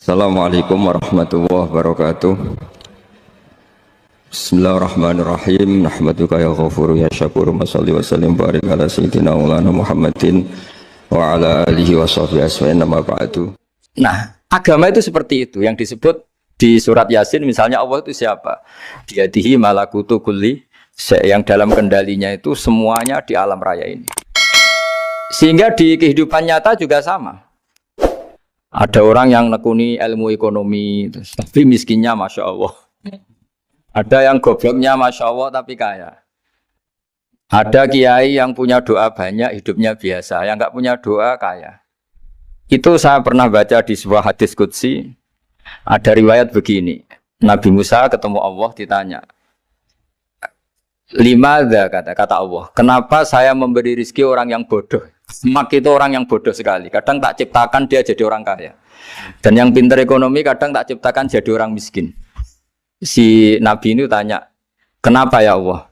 Assalamualaikum warahmatullahi wabarakatuh. Bismillahirrahmanirrahim. Nahmaduka ya ghafuru ya syakuru. Mashalli wa sallim barik ala sayyidina maulana Muhammadin wa ala alihi wa sahbihi asma'in nama ba'du. Nah, agama itu seperti itu yang disebut di surat Yasin. Misalnya Allah itu siapa? Biyadihi malakutu kulli, yang dalam kendalinya itu semuanya di alam raya ini. Sehingga di kehidupan nyata juga sama. Ada orang yang nekuni ilmu ekonomi, tapi miskinnya Masya Allah. Ada yang gobloknya Masya Allah, tapi kaya. Ada kiai yang punya doa banyak, hidupnya biasa. Yang nggak punya doa, kaya. Itu saya pernah baca di sebuah hadis qudsi. Ada riwayat begini. Nabi Musa ketemu Allah, ditanya. Limadha, kata Allah. Kenapa saya memberi rezeki orang yang bodoh? Mak itu orang yang bodoh sekali. Kadang tak ciptakan dia jadi orang kaya. Dan yang pintar ekonomi kadang tak ciptakan jadi orang miskin. Si Nabi ini tanya, kenapa ya Allah?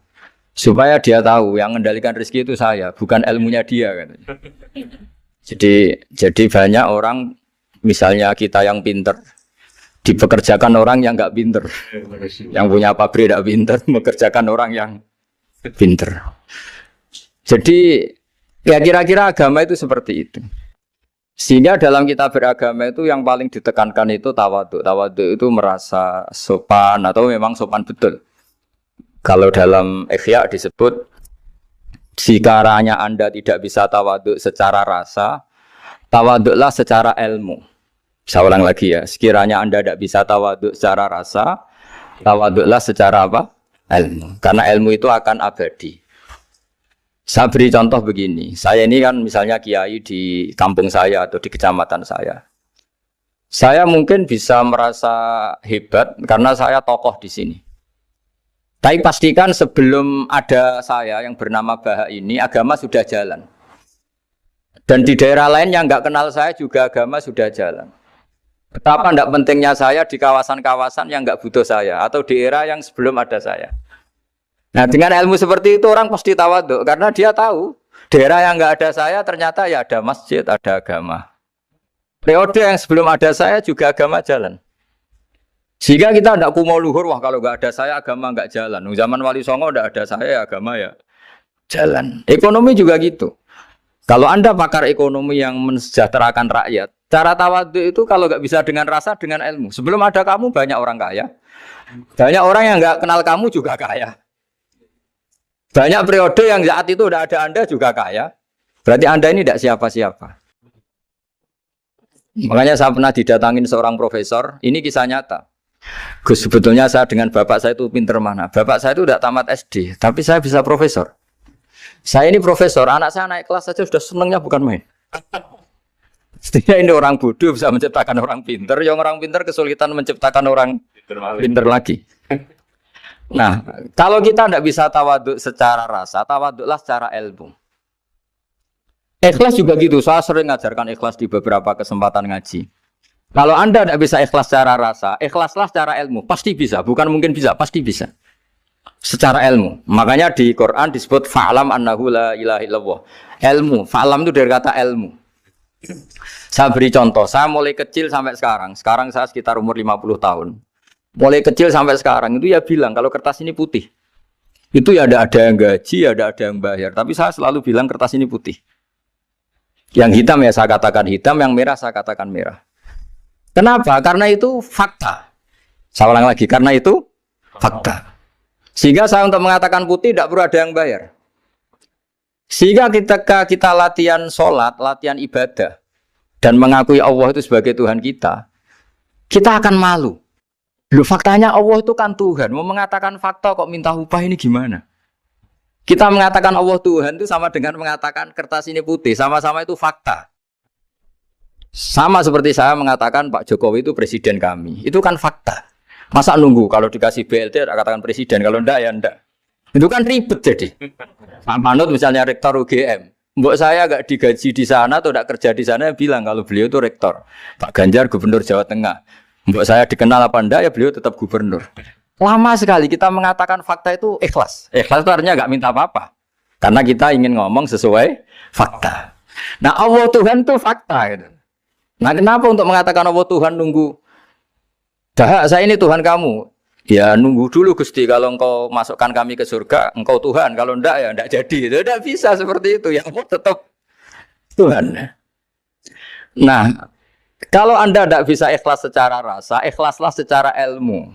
Supaya dia tahu yang mengendalikan rezeki itu saya, bukan ilmunya dia. Katanya. Jadi banyak orang, misalnya kita yang pintar, dipekerjakan orang yang nggak pintar. Yang punya pabrik tidak pintar, mengerjakan orang yang pintar. Jadi ya kira-kira agama itu seperti itu. Sehingga dalam kita beragama itu yang paling ditekankan itu tawadhu. Tawadhu itu merasa sopan atau memang sopan betul. Kalau dalam Ihya disebut, sekiranya Anda tidak bisa tawadhu secara rasa, tawadhulah secara ilmu. Saya ulang lagi ya, sekiranya Anda tidak bisa tawadhu secara rasa, tawadhulah secara apa? Ilmu. Karena ilmu itu akan abadi. Saya beri contoh begini, saya ini kan misalnya kiai di kampung saya atau di kecamatan saya. Saya mungkin bisa merasa hebat karena saya tokoh di sini. Tapi pastikan sebelum ada saya yang bernama Baha ini, agama sudah jalan. Dan di daerah lain yang nggak kenal saya juga agama sudah jalan. Betapa tidak pentingnya saya di kawasan-kawasan yang nggak butuh saya atau di era yang sebelum ada saya. Nah dengan ilmu seperti itu orang pasti tawadhu karena dia tahu daerah yang nggak ada saya ternyata ya ada masjid, ada agama. Periode yang sebelum ada saya juga agama jalan. Sehingga kita tidak kumo luhur, wah kalau nggak ada saya agama nggak jalan. Zaman Wali Songo tidak ada saya agama ya jalan. Ekonomi juga gitu. Kalau Anda pakar ekonomi yang mensejahterakan rakyat, cara tawadhu itu kalau nggak bisa dengan rasa, dengan ilmu. Sebelum ada kamu banyak orang kaya, banyak orang yang nggak kenal kamu juga kaya. Banyak periode yang saat itu udah ada Anda juga kaya. Berarti Anda ini tidak siapa-siapa. Makanya saya pernah didatangin seorang profesor. Ini kisah nyata. Gus, sebetulnya saya dengan bapak saya itu pinter mana. Bapak saya itu tidak tamat SD. Tapi saya bisa profesor. Saya ini profesor. Anak saya naik kelas saja sudah senangnya bukan main. Setidaknya ini orang bodoh bisa menciptakan orang pinter. Yang orang pinter kesulitan menciptakan orang pinter lagi. Nah, kalau kita tidak bisa tawadhu secara rasa, tawadhulah secara ilmu. Ikhlas juga gitu, saya sering ngajarkan ikhlas di beberapa kesempatan ngaji. Kalau Anda tidak bisa ikhlas secara rasa, ikhlaslah secara ilmu. Pasti bisa, bukan mungkin bisa, pasti bisa. Secara ilmu. Makanya di Quran disebut fa'lam annahu la ilaha illallah. Ilmu, fa'lam itu dari kata ilmu. Saya beri contoh, saya mulai kecil sampai sekarang. Sekarang saya sekitar umur 50 tahun. Mulai kecil sampai sekarang itu ya bilang kalau kertas ini putih. Itu ya ada yang gaji, ada yang bayar. Tapi saya selalu bilang kertas ini putih. Yang hitam ya saya katakan hitam, yang merah saya katakan merah. Kenapa? Karena itu fakta. Saya ulang lagi, karena itu fakta. Sehingga saya untuk mengatakan putih tidak perlu ada yang bayar. Sehingga ketika kita latihan sholat, latihan ibadah, dan mengakui Allah itu sebagai Tuhan kita akan malu. Loh, faktanya Allah itu kan Tuhan. Mau mengatakan fakta kok minta upah ini gimana? Kita mengatakan Allah Tuhan itu sama dengan mengatakan kertas ini putih. Sama-sama itu fakta. Sama seperti saya mengatakan Pak Jokowi itu presiden kami. Itu kan fakta. Masa nunggu kalau dikasih BLT katakan presiden. Kalau enggak ya enggak. Itu kan ribet jadi. Pak Manut misalnya rektor UGM. Mbok saya enggak digaji di sana atau enggak kerja di sana bilang kalau beliau itu rektor. Pak Ganjar gubernur Jawa Tengah. Mbok saya dikenal apa enggak ya beliau tetap gubernur. Lama sekali kita mengatakan fakta itu ikhlas. Ikhlas itu artinya enggak minta apa-apa. Karena kita ingin ngomong sesuai fakta. Nah Allah Tuhan itu fakta gitu. Nah kenapa untuk mengatakan Allah Tuhan nunggu Dah, saya ini Tuhan kamu. Ya nunggu dulu Gusti, kalau engkau masukkan kami ke surga, engkau Tuhan. Kalau enggak ya enggak jadi. Itu enggak bisa seperti itu. Ya Allah tetap Tuhan. Nah, kalau Anda enggak bisa ikhlas secara rasa, ikhlaslah secara ilmu.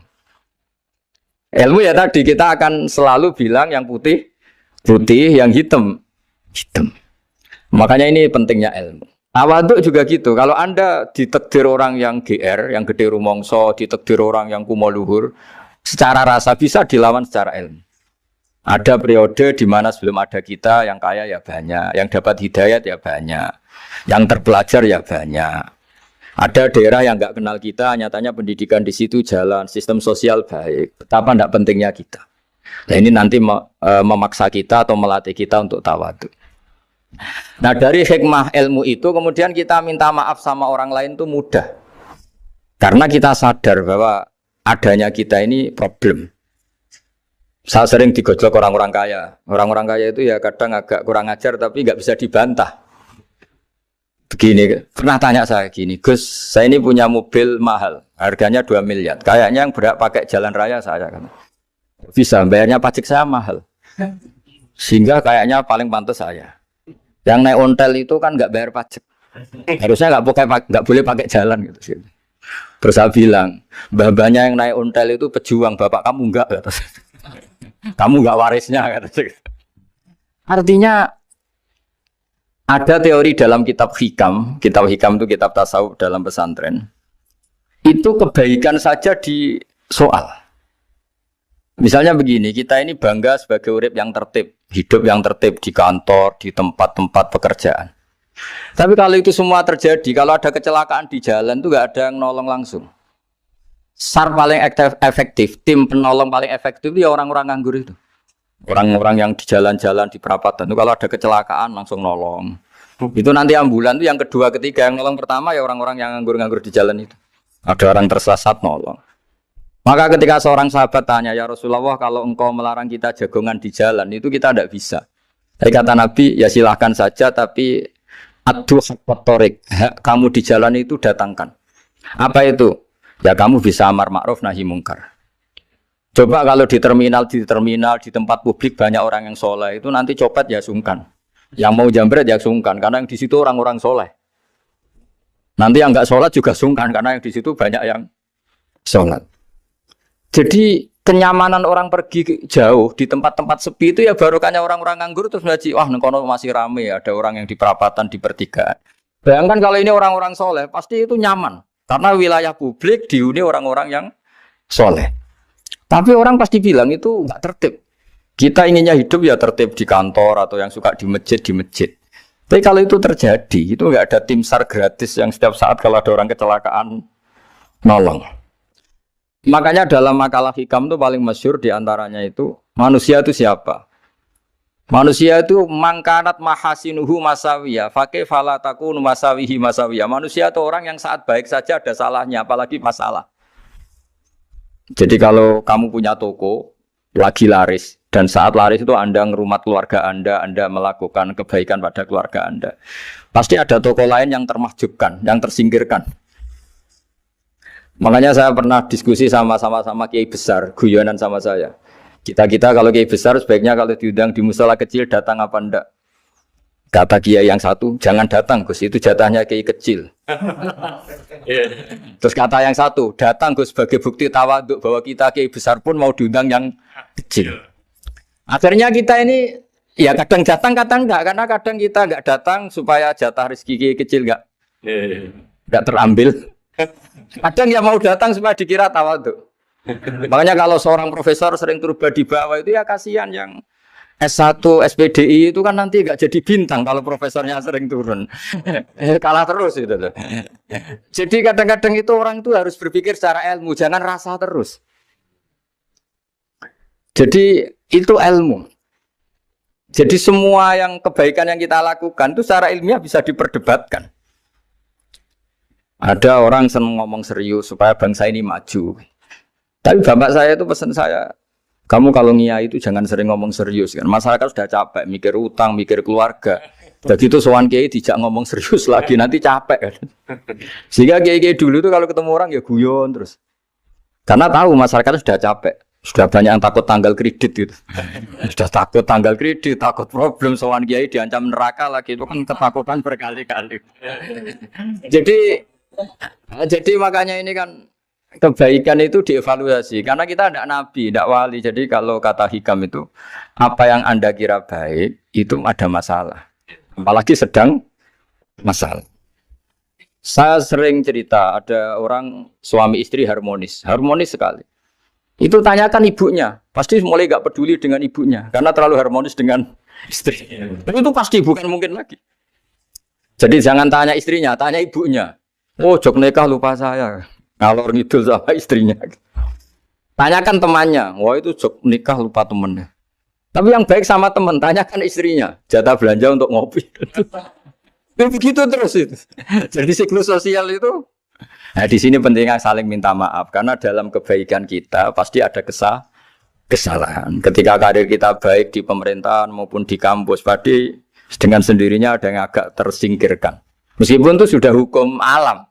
Ilmu ya tadi kita akan selalu bilang yang putih, putih, yang hitam, hitam. Makanya ini pentingnya ilmu. Tawaduk juga gitu. Kalau Anda ditakdir orang yang GR, yang gede rumongso, ditakdir orang yang kumo luhur, secara rasa bisa dilawan secara ilmu. Ada periode di mana sebelum ada kita yang kaya ya banyak, yang dapat hidayat ya banyak, yang terpelajar ya banyak. Ada daerah yang nggak kenal kita, nyatanya pendidikan di situ jalan, sistem sosial baik. Betapa tidak pentingnya kita. Nah ini nanti memaksa kita atau melatih kita untuk tawaduk. Nah dari hikmah ilmu itu kemudian kita minta maaf sama orang lain itu mudah. Karena kita sadar bahwa adanya kita ini problem. Saya sering digojlok orang-orang kaya. Orang-orang kaya itu ya kadang agak kurang ajar tapi nggak bisa dibantah. Begini, pernah tanya saya gini, Gus, saya ini punya mobil mahal, harganya 2 miliar. Kayaknya yang berhak pakai jalan raya saya kan. Bisa, bayarnya pajak saya mahal. Sehingga kayaknya paling pantas saya. Yang naik ontel itu kan nggak bayar pajak, harusnya nggak boleh pakai jalan gitu. Terus saya bilang, mbah-mbahnya yang naik ontel itu pejuang, bapak kamu enggak, kata. Kamu nggak warisnya, kata. Artinya ada teori dalam kitab hikam itu kitab tasawuf dalam pesantren. Itu kebaikan saja di soal. Misalnya begini, kita ini bangga sebagai urip yang tertib, hidup yang tertib di kantor, di tempat-tempat pekerjaan. Tapi kalau itu semua terjadi, kalau ada kecelakaan di jalan itu nggak ada yang nolong langsung. SAR paling efektif, tim penolong paling efektif itu ya orang-orang nganggur itu. Orang-orang yang di jalan-jalan di perapatan itu kalau ada kecelakaan langsung nolong. Itu nanti ambulan itu yang kedua, ketiga, yang nolong pertama ya orang-orang yang nganggur-nganggur di jalan itu. Ada orang tersesat nolong. Maka ketika seorang sahabat tanya, ya Rasulullah kalau engkau melarang kita jagongan di jalan itu kita tidak bisa. Tapi kata Nabi, ya silahkan saja tapi adu hakkotorik, kamu di jalan itu datangkan. Apa itu? Ya kamu bisa amar ma'ruf nahi mungkar. Coba kalau di terminal, di tempat publik banyak orang yang soleh itu nanti copet ya sungkan. Yang mau jambret ya sungkan karena yang di situ orang-orang soleh. Nanti yang enggak sholat juga sungkan karena yang di situ banyak yang sholat. Jadi kenyamanan orang pergi jauh di tempat-tempat sepi itu ya barokahnya orang-orang nganggur terus ngaji, wah nengkono masih rame, ada orang yang di perapatan, di pertigaan. Bayangkan kalau ini orang-orang soleh, pasti itu nyaman karena wilayah publik dihuni orang-orang yang soleh. Tapi orang pasti bilang itu nggak tertib. Kita inginnya hidup ya tertib di kantor atau yang suka di masjid, di masjid. Tapi kalau itu terjadi, itu nggak ada tim SAR gratis yang setiap saat kalau ada orang kecelakaan nolong. Makanya dalam makalah hikam itu paling masyhur diantaranya itu manusia itu siapa? Manusia itu mangkanat mahasinuhu masawiyah, fakih falatakun masawihi masawiyah. Manusia itu orang yang saat baik saja ada salahnya, apalagi masalah. Jadi kalau kamu punya toko lagi laris dan saat laris itu Anda ngerumat keluarga Anda melakukan kebaikan pada keluarga Anda, pasti ada toko lain yang termahjubkan, yang tersingkirkan. Makanya saya pernah diskusi sama kiai besar, guyonan sama saya. Kita kalau kiai besar sebaiknya kalau diundang di musala kecil datang apa enggak? Kata kiai yang satu, jangan datang Gus, itu jatahnya kiai kecil. Terus kata yang satu, datang Gus sebagai bukti tawaduk bahwa kita kiai besar pun mau diundang yang kecil. Akhirnya kita ini ya kadang datang kadang enggak, karena kadang kita enggak datang supaya jatah rezeki kiai kecil enggak terambil. Kadang ya mau datang supaya dikira tawaduk. Makanya kalau seorang profesor sering turun di bawah itu ya kasihan yang S1, SPDI itu kan nanti nggak jadi bintang kalau profesornya sering turun. Kalah terus itu. Jadi kadang-kadang itu orang itu harus berpikir secara ilmu, jangan rasa terus. Jadi itu ilmu. Jadi semua yang kebaikan yang kita lakukan itu secara ilmiah bisa diperdebatkan. Ada orang senang ngomong serius supaya bangsa ini maju. Tapi bapak saya itu pesan saya, kamu kalau ngiyai itu jangan sering ngomong serius kan. Masyarakat sudah capek mikir utang, mikir keluarga. Jadi itu sowan kiai dijak ngomong serius lagi nanti capek kan. Sehingga kiai dulu itu kalau ketemu orang ya guyon terus. Karena tahu masyarakat sudah capek. Sudah banyak yang takut tanggal kredit gitu. Sudah takut tanggal kredit, takut problem soal kiai diancam neraka lagi, itu kan ketakutan berkali-kali. Jadi makanya ini kan kebaikan itu dievaluasi karena kita tidak nabi, tidak wali. Jadi kalau kata hikam itu apa yang Anda kira baik itu ada masalah. Apalagi sedang masalah. Saya sering cerita ada orang suami istri harmonis sekali. Itu tanyakan ibunya, pasti mulai gak peduli dengan ibunya karena terlalu harmonis dengan istri. Tapi itu pasti bukan mungkin lagi. Jadi jangan tanya istrinya, tanya ibunya. Oh, jok nikah lupa saya, ngalor ngidul sama istrinya. Tanyakan temannya, wah itu jok nikah lupa temennya. Tapi yang baik sama teman, tanyakan istrinya, jatah belanja untuk ngopi. Begitu terus itu. Jadi siklus sosial itu. Nah, di sini pentingnya saling minta maaf karena dalam kebaikan kita pasti ada kesalahan. Ketika karir kita baik di pemerintahan maupun di kampus, pasti dengan sendirinya ada yang agak tersingkirkan. Meskipun itu sudah hukum alam,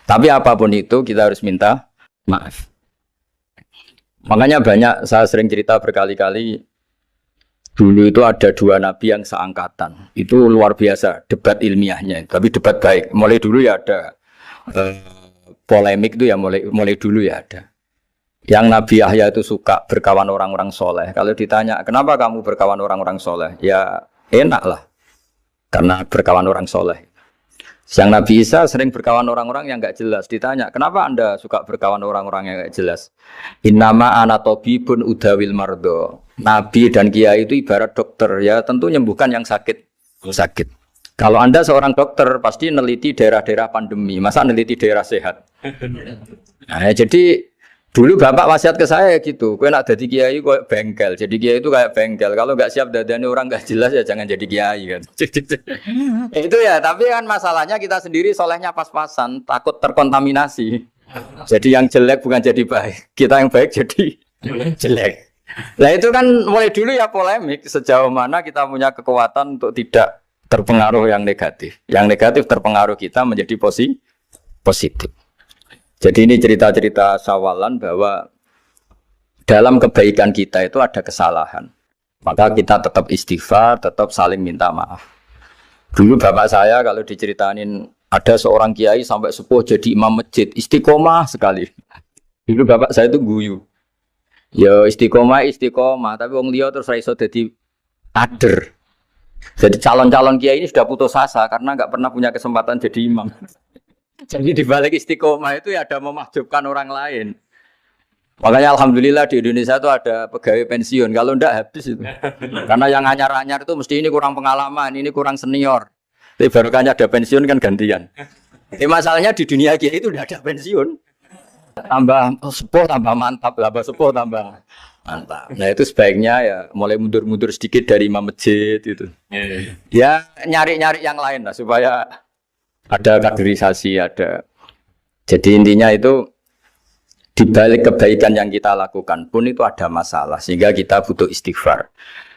tapi apapun itu kita harus minta maaf. Makanya banyak saya sering cerita berkali-kali. Dulu itu ada dua nabi yang seangkatan. Itu luar biasa debat ilmiahnya, tapi debat baik. Mulai dulu ya ada. Polemik itu ya mulai dulu ya ada. Yang Nabi Yahya itu suka berkawan orang-orang soleh. Kalau ditanya kenapa kamu berkawan orang-orang soleh, ya enak lah karena berkawan orang soleh. Yang Nabi Isa sering berkawan orang-orang yang nggak jelas. Ditanya kenapa Anda suka berkawan orang-orang yang nggak jelas, innama ana tabibun udawil mardo. Nabi dan kiai itu ibarat dokter, ya tentu menyembuhkan yang sakit. Kalau Anda seorang dokter pasti neliti daerah-daerah pandemi, masa neliti daerah sehat. Nah, jadi dulu bapak wasiat ke saya gitu, kowe nak jadi kiai kayak bengkel. Jadi kiai itu kayak bengkel. Kalau nggak siap dadani orang nggak jelas ya jangan jadi kiai kan. Itu ya, tapi kan masalahnya kita sendiri solehnya pas-pasan, takut terkontaminasi. Jadi yang jelek bukan jadi baik, kita yang baik jadi jelek. Nah itu kan mulai dulu ya polemik sejauh mana kita punya kekuatan untuk tidak terpengaruh yang negatif. Yang negatif terpengaruh kita menjadi positif. Jadi ini cerita-cerita sawalan bahwa dalam kebaikan kita itu ada kesalahan. Maka kita tetap istighfar, tetap saling minta maaf. Dulu bapak saya kalau diceritain ada seorang kiai sampai sepuh jadi imam masjid, istiqomah sekali. Dulu bapak saya itu guyu. Ya istiqomah, tapi wong liya terus ra iso dadi kader. Jadi calon-calon kiai ini sudah putus asa karena nggak pernah punya kesempatan jadi imam. Jadi di balik istiqomah itu ya ada memahjubkan orang lain. Makanya alhamdulillah di Indonesia itu ada pegawai pensiun. Kalau enggak habis itu. Karena yang anyar-anyar itu mesti ini kurang pengalaman, ini kurang senior. Tapi barokahnya ada pensiun kan gantian. Masalahnya di dunia kiai itu udah ada pensiun. Tambah sepuh tambah mantap, tambah sepuh tambah mantap. Nah itu sebaiknya ya mulai mundur-mundur sedikit dari imam masjid itu. Ya nyari-nyari yang lain lah supaya ada kaderisasi, ada. Jadi intinya itu di balik kebaikan yang kita lakukan pun itu ada masalah sehingga kita butuh istighfar.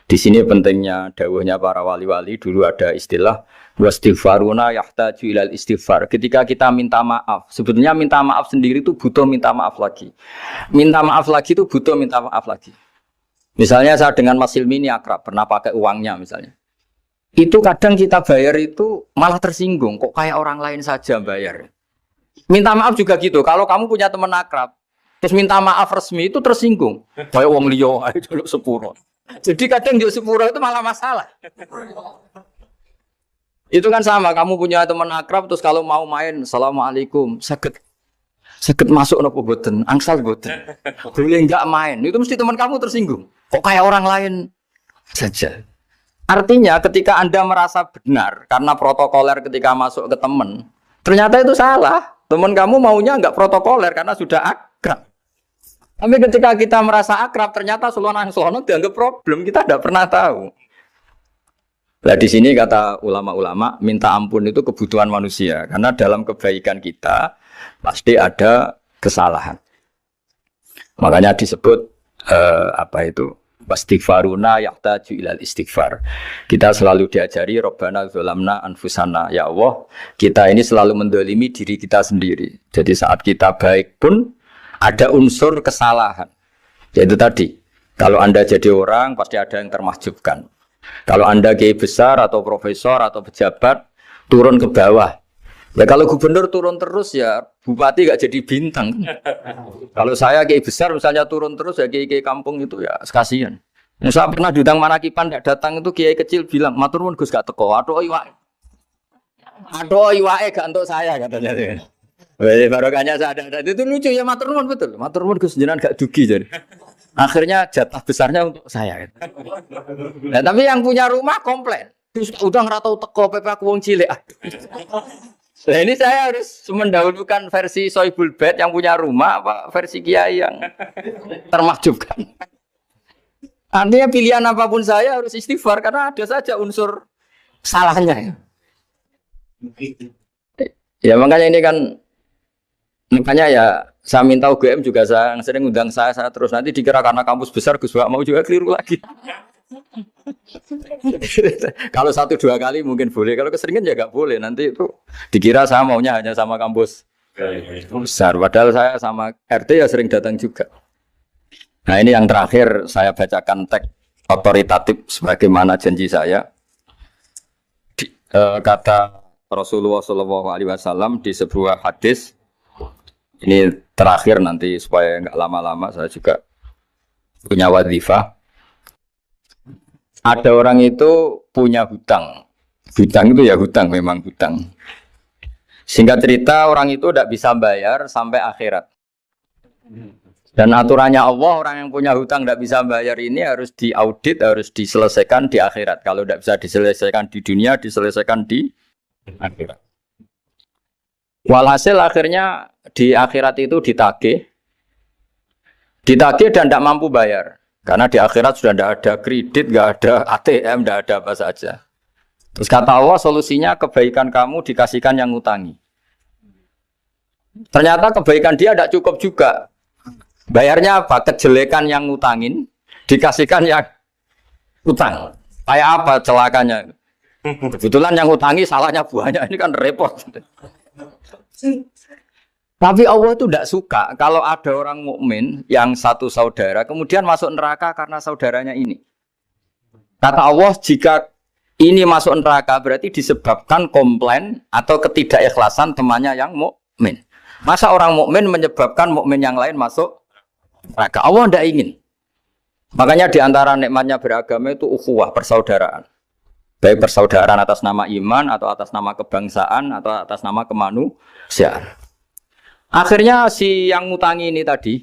Di sini pentingnya dawuhnya para wali-wali, dulu ada istilah wastighfaruna yahtaju ilal istighfar. Ketika kita minta maaf, sebetulnya minta maaf sendiri itu butuh minta maaf lagi. Minta maaf lagi itu butuh minta maaf lagi. Misalnya saya dengan Mas Hilmi ini akrab, pernah pakai uangnya misalnya. Itu kadang kita bayar itu malah tersinggung, kok kayak orang lain saja bayar. Minta maaf juga gitu, kalau kamu punya teman akrab, terus minta maaf resmi itu tersinggung. Kayak wong liya ae jaluk sepuro. Jadi kadang jaluk sepuro itu malah masalah. Itu kan sama, kamu punya teman akrab terus kalau mau main, assalamualaikum, sakit masuk nopo boten, angsal boten, boleh nggak main, itu mesti teman kamu tersinggung. Kok kayak orang lain saja. Artinya ketika Anda merasa benar karena protokoler ketika masuk ke teman, ternyata itu salah. Teman kamu maunya nggak protokoler karena sudah akrab. Tapi ketika kita merasa akrab, ternyata selonang-selonang dianggap problem, kita tidak pernah tahu. Nah di sini kata ulama-ulama, minta ampun itu kebutuhan manusia karena dalam kebaikan kita pasti ada kesalahan. Makanya disebut wastighfaruna yahtaju ilal istighfar. Kita selalu diajari Rabbana dzalamna anfusana, ya Allah, kita ini selalu mendolimi diri kita sendiri. Jadi saat kita baik pun Ada unsur kesalahan. Yaitu tadi, kalau Anda jadi orang pasti ada yang termahjubkan. Kalau Anda kiai besar atau profesor atau pejabat turun ke bawah. Ya kalau gubernur turun terus ya bupati gak jadi bintang. Kalau saya kiai besar misalnya turun terus ya kiai kampung itu ya kasihan. Saya pernah diundang Manakipan tidak datang itu kiai kecil bilang matur nuwun Gus gak teko. Aduh iwake gak untuk saya katanya. Barokahnya saya ada. Itu lucu ya matur nuwun betul. Matur nuwun Gus jenengan gak dugi jadi. Akhirnya jatah besarnya untuk saya. Nah, tapi yang punya rumah komplain. Udah ngeratau teko PP aku wong cilik. Nah, ini saya harus mendahulukan versi Soibul Bait yang punya rumah apa versi kiai yang termakjubkan. Artinya pilihan apapun saya harus istighfar karena ada saja unsur salahnya. Ya makanya ini kan makanya ya saya minta UGM juga saya sering undang saya terus nanti dikira karena kampus besar Gus Wak mau juga keliru lagi. Kalau 1-2 kali mungkin boleh, kalau keseringan ya nggak boleh. Nanti itu dikira saya maunya hanya sama kampus besar, padahal saya sama RT ya sering datang juga. Nah ini yang terakhir saya bacakan teks otoritatif sebagaimana janji saya. Kata Rasulullah SAW di sebuah hadis. Ini terakhir nanti supaya nggak lama-lama saya juga punya wadhifah. Ada orang itu punya hutang. Hutang itu ya hutang, memang hutang. Singkat cerita orang itu tidak bisa bayar sampai akhirat. Dan aturannya Allah orang yang punya hutang tidak bisa bayar ini harus diaudit, harus diselesaikan di akhirat. Kalau tidak bisa diselesaikan di dunia, diselesaikan di akhirat. Walhasil akhirnya di akhirat itu ditagih dan tidak mampu bayar. Karena di akhirat sudah tidak ada kredit, tidak ada ATM, tidak ada apa saja. Terus kata Allah solusinya kebaikan kamu dikasihkan yang ngutangi. Ternyata kebaikan dia tidak cukup juga. Bayarnya apa? Kejelekan yang ngutangin dikasihkan yang utang. Kayak apa celakanya? Kebetulan yang ngutangi salahnya banyak, ini kan repot. Tapi Allah itu tidak suka kalau ada orang mukmin yang satu saudara kemudian masuk neraka karena saudaranya ini. Kata Allah jika ini masuk neraka berarti disebabkan komplain atau ketidakikhlasan temannya yang mukmin. Masa orang mukmin menyebabkan mukmin yang lain masuk neraka? Allah tidak ingin. Makanya diantara nikmatnya beragama itu ukhuwah, persaudaraan. Baik persaudaraan atas nama iman atau atas nama kebangsaan atau atas nama kemanusiaan. Akhirnya si yang ngutangi ini tadi,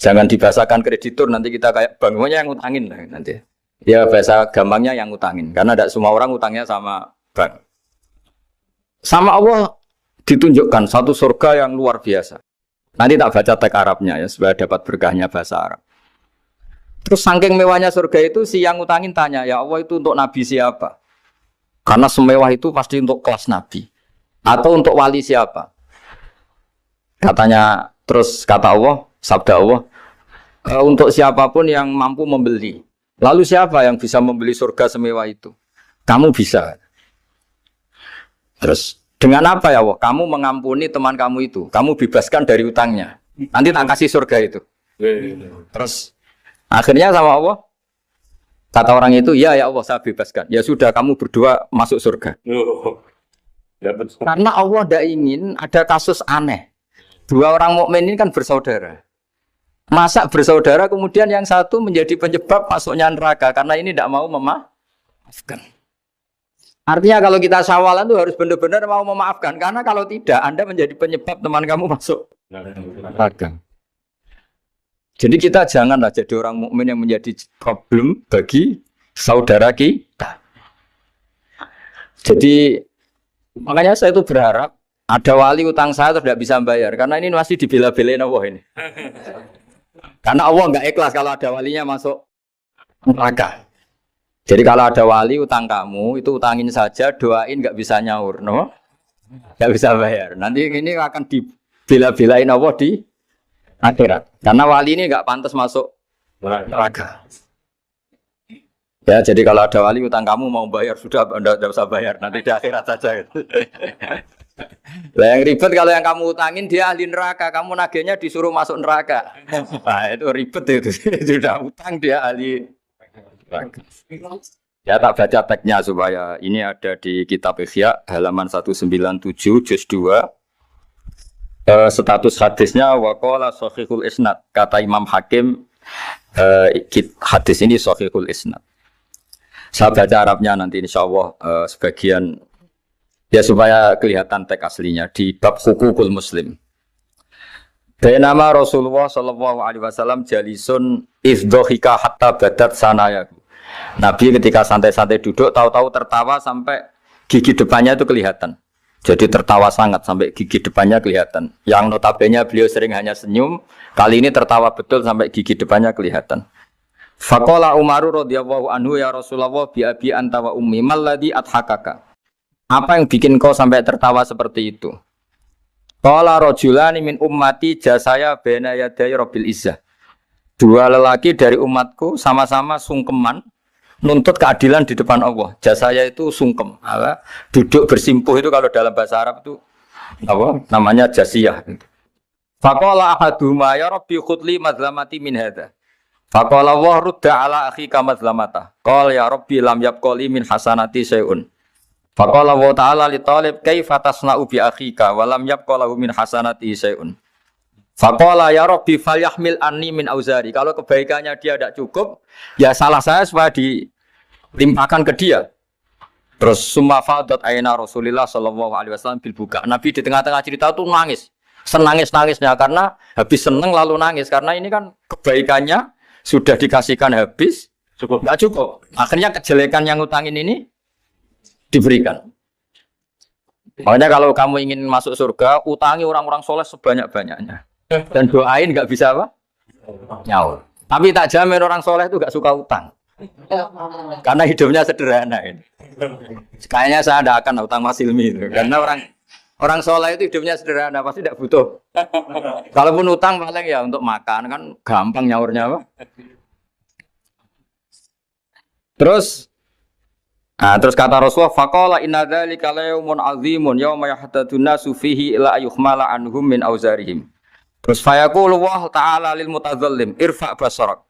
jangan dibahasakan kreditur, nanti kita kayak bank, yang ngutangin lah nanti. Ya bahasa gampangnya yang ngutangin, karena tidak semua orang ngutangnya sama bank. Sama Allah ditunjukkan satu surga yang luar biasa. Nanti tak baca teks Arabnya ya, supaya dapat berkahnya bahasa Arab. Terus saking mewahnya surga itu, si yang ngutangin tanya, ya Allah itu untuk Nabi siapa? Karena semewah itu pasti untuk kelas Nabi. Atau untuk wali siapa? Katanya, terus kata Allah, sabda Allah, untuk siapapun yang mampu membeli. Lalu siapa yang bisa membeli surga semewah itu? Kamu bisa. Terus, dengan apa ya Allah? Kamu mengampuni teman kamu itu. Kamu bebaskan dari utangnya. Nanti tak kasih surga itu. Terus, akhirnya sama Allah, kata orang itu, ya Allah saya bebaskan. Ya sudah, kamu berdua masuk surga. Karena Allah tidak ingin ada kasus aneh. Dua orang mukmin ini kan bersaudara. Masa bersaudara kemudian yang satu menjadi penyebab masuknya neraka karena ini tidak mau memaafkan. Artinya kalau kita syawalan itu harus benar-benar mau memaafkan karena kalau tidak Anda menjadi penyebab teman kamu masuk neraka. Jadi kita janganlah jadi orang mukmin yang menjadi problem bagi saudara kita. Jadi makanya saya itu berharap ada wali utang saya terus tidak bisa bayar karena ini masih dibela-belain Allah ini. Karena Allah nggak ikhlas kalau ada walinya masuk neraka. Jadi kalau ada wali utang kamu itu utangin saja, doain nggak bisa nyaur, no? Nggak bisa bayar. Nanti ini akan dibela-belain Allah di akhirat. Karena wali ini nggak pantas masuk neraka. Ya, jadi kalau ada wali utang kamu mau bayar sudah, Anda tidak usah bayar, nanti di akhirat saja. Lah yang ribet kalau yang kamu utangin dia ahli neraka, kamu nagihnya disuruh masuk neraka. Nah, itu ribet itu. Sudah utang dia ahli neraka. Ya tak baca teksnya supaya ini ada di kitab Ihya halaman 197 juz 2. Status hadisnya waqala sahihul isnad. Kata Imam Hakim hadis ini sahihul isnad. Saya baca Arabnya nanti insyaallah sebagian ya supaya kelihatan teks aslinya di bab hukukul muslim. Nama Rasulullah sallallahu alaihi wasallam jalisun ifdhika hatta badat sanayahu. Nabi ketika santai-santai duduk tahu-tahu tertawa sampai gigi depannya itu kelihatan. Jadi tertawa sangat sampai gigi depannya kelihatan. Yang notabene beliau sering hanya senyum, kali ini tertawa betul sampai gigi depannya kelihatan. Faqala Umaru radhiyallahu anhu ya Rasulullah bi abi anta wa ummi malladhi adhakaka. Apa yang bikin kau sampai tertawa seperti itu? Qala rajulani min ummati jasaya baina yaday rabbil izzah. Dua lelaki dari umatku sama-sama sungkeman nuntut keadilan di depan Allah. Jasaya itu sungkem, apa? Duduk bersimpuh itu kalau dalam bahasa Arab itu apa? Namanya jasiyah. Faqala ahaduhuma ya rabbi khudli madlamati min hadza. Faqala wa rudda ala akhika madlamata. Qala ya rabbi lam yabqali min hasanati syai'un. Faqala wa ta'ala li talib kaifa tasna'u bi akhika wa lam yabqalahu min hasanati syai'un. Faqala ya rabbi falyahmil anni min auzari. Kalau kebaikannya dia tidak cukup, ya salah saya supaya dilimpahkan ke dia. Terus summa fadat aina Rasulullah sallallahu alaihi wasallam bil buka. Nabi di tengah-tengah cerita itu nangis. Senangis-nangisnya karena habis seneng lalu nangis karena ini kan kebaikannya sudah dikasihkan habis, cukup enggak cukup. Akhirnya kejelekan yang utangin ini diberikan. Makanya kalau kamu ingin masuk surga, utangi orang-orang soleh sebanyak-banyaknya. Dan doain nggak bisa apa? Nyaur. Tapi tak jamin orang soleh itu nggak suka utang. Karena hidupnya sederhana ini. Kayaknya saya tidak akan utang Mas Ilmi itu. Karena orang soleh itu hidupnya sederhana, pasti tidak butuh. Kalaupun utang paling ya untuk makan, kan gampang nyaurnya apa? Terus kata Rasulullah, faqala inna dzalika la yaumun 'azimun yauma yahtadun nasu fihi ila ayuhmala anhum min auzarihim. Terus fayaqulu Allah ta'ala lil mutadzallim irfa basarak.